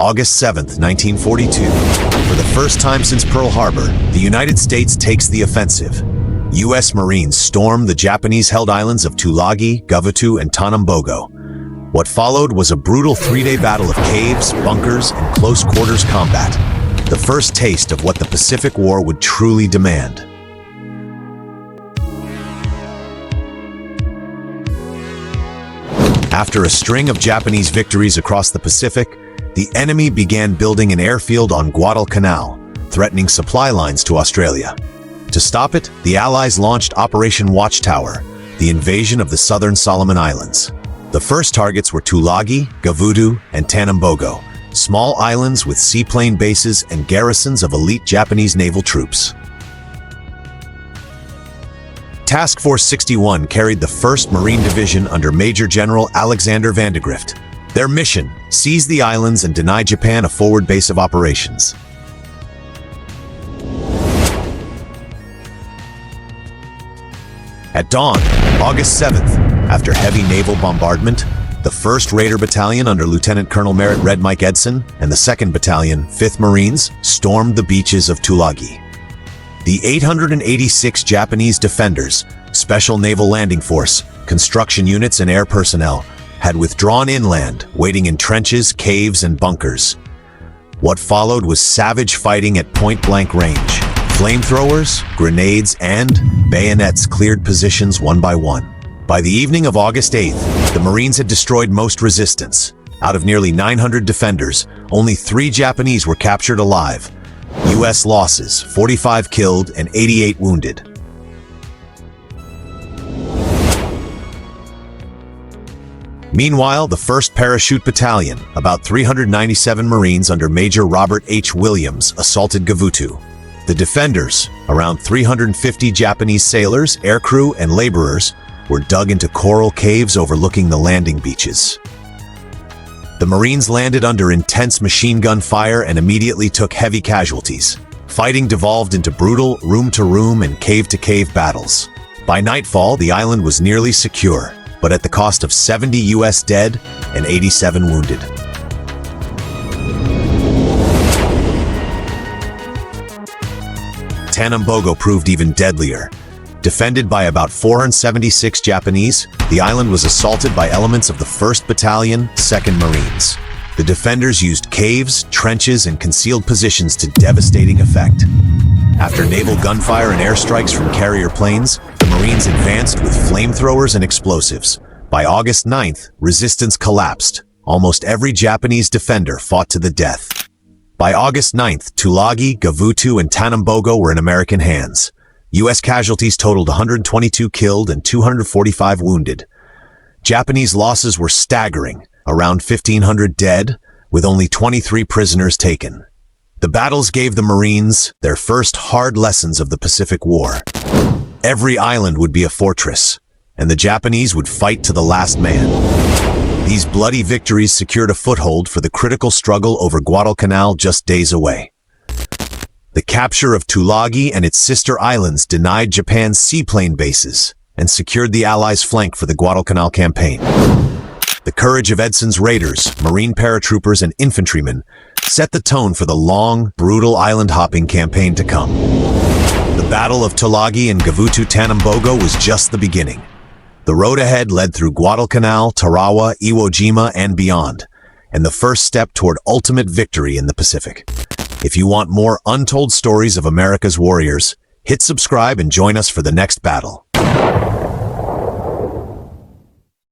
August 7, 1942. For the first time since Pearl Harbor, the United States takes the offensive. U.S. Marines storm the Japanese-held islands of Tulagi, Gavutu, and Tanambogo. What followed was a brutal three-day battle of caves, bunkers, and close-quarters combat. The first taste of what the Pacific War would truly demand. After a string of Japanese victories across the Pacific, the enemy began building an airfield on Guadalcanal, threatening supply lines to Australia. To stop it, the Allies launched Operation Watchtower, the invasion of the southern Solomon Islands. The first targets were Tulagi, Gavutu, and Tanambogo, small islands with seaplane bases and garrisons of elite Japanese naval troops. Task Force 61 carried the 1st Marine Division under Major General Alexander Vandegrift. Their mission: seize the islands and deny Japan a forward base of operations. At dawn, August 7th, after heavy naval bombardment, the 1st Raider Battalion under Lieutenant Colonel Merritt Red Mike Edson and the 2nd Battalion, 5th Marines, stormed the beaches of Tulagi. The 886 Japanese defenders, Special Naval Landing Force, construction units, and air personnel had withdrawn inland, waiting in trenches, caves, and bunkers. What followed was savage fighting at point-blank range. Flamethrowers, grenades, and bayonets cleared positions one by one. By the evening of August 8th, the Marines had destroyed most resistance. Out of nearly 900 defenders, only 3 Japanese were captured alive. U.S. losses: 45 killed and 88 wounded. Meanwhile, the 1st Parachute Battalion, about 397 Marines under Major Robert H. Williams, assaulted Gavutu. The defenders, around 350 Japanese sailors, aircrew, and laborers, were dug into coral caves overlooking the landing beaches. The Marines landed under intense machine gun fire and immediately took heavy casualties. Fighting devolved into brutal room-to-room and cave-to-cave battles. By nightfall, the island was nearly secure, but at the cost of 70 U.S. dead and 87 wounded. Tanambogo proved even deadlier. Defended by about 476 Japanese, the island was assaulted by elements of the 1st Battalion, 2nd Marines. The defenders used caves, trenches, and concealed positions to devastating effect. After naval gunfire and airstrikes from carrier planes, the Marines advanced with flamethrowers and explosives. By August 9th, resistance collapsed. Almost every Japanese defender fought to the death. By August 9th, Tulagi, Gavutu, and Tanambogo were in American hands. U.S. casualties totaled 122 killed and 245 wounded. Japanese losses were staggering, around 1,500 dead, with only 23 prisoners taken. The battles gave the Marines their first hard lessons of the Pacific War. Every island would be a fortress, and the Japanese would fight to the last man. These bloody victories secured a foothold for the critical struggle over Guadalcanal just days away. The capture of Tulagi and its sister islands denied Japan's seaplane bases and secured the Allies' flank for the Guadalcanal Campaign. The courage of Edson's raiders, Marine paratroopers, and infantrymen set the tone for the long, brutal island-hopping campaign to come. The Battle of Tulagi and Gavutu Tanambogo was just the beginning. The road ahead led through Guadalcanal, Tarawa, Iwo Jima, and beyond, and the first step toward ultimate victory in the Pacific. If you want more untold stories of America's warriors, hit subscribe and join us for the next battle.